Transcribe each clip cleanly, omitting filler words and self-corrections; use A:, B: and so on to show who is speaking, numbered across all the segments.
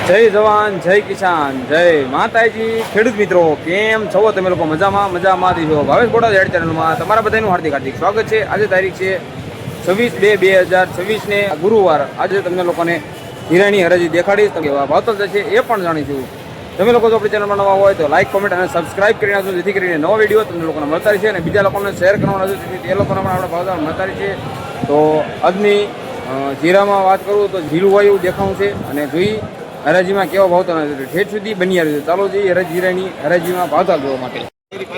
A: જય જવાન જય કિસાન જય માતાજી ખેડૂત મિત્રો કેમ છો તમે લોકો મજામાં દીધો ભાવેશ બોટાદ હેડ ચેનલમાં તમારા બધાનું હાર્દિક સ્વાગત છે। આજે તારીખ છે 26/2/2026 ને ગુરુવાર। આજે તમને લોકોને હીરાની હરાજી દેખાડીશ તો કેવા ભાવતલ છે એ પણ જાણીશું। તમે લોકો જો આપણી ચેનલમાં નવા હોય તો લાઈક કોમેન્ટ અને સબસ્ક્રાઇબ કરી નાખજો જેથી કરીને નવો વિડીયો તમને લોકોને મળતા રહેશે અને બીજા લોકોને શેર કરવાનો છે તેથી એ લોકોને પણ આપણે ભાવતલ મળતા રહેશે। તો આજની જીરામાં વાત કરું તો જીરું હોય એવું દેખાવું છે અને જોઈ હરાજીમાં કેવો ભાવ તો ઠેઠ સુધી બની આવ્યું છે। ચાલો જઈએ જીરાની હરાજીમાં ભાવતાલ જોવા માટે। ₹3570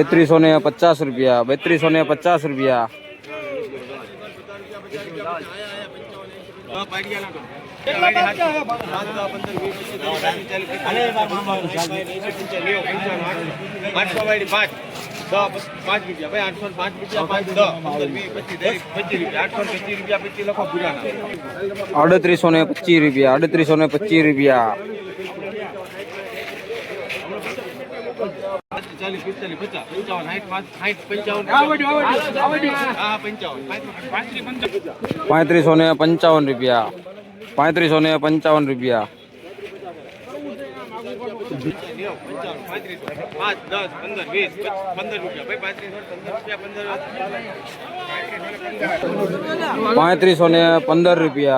A: ₹3570 ₹3250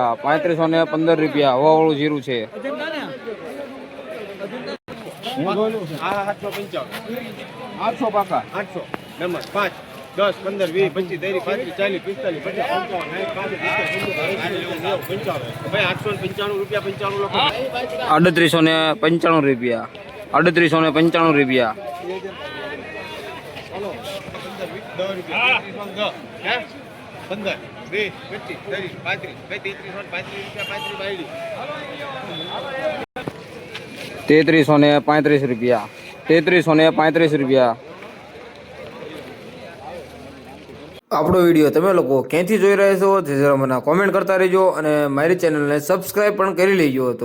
A: ₹3515 હવાવાળું જીરું છે।
B: 800 પાકા 800 નંબર 5 10 15 20 25 30 35
A: ₹3335 આપણો વિડીયો તમે લોકો ક્યાંથી જોઈ રહ્યા છો તે જરા મને કોમેન્ટ કરતા રહેજો અને મારી ચેનલને સબસ્ક્રાઇબ પણ કરી લેજો। તો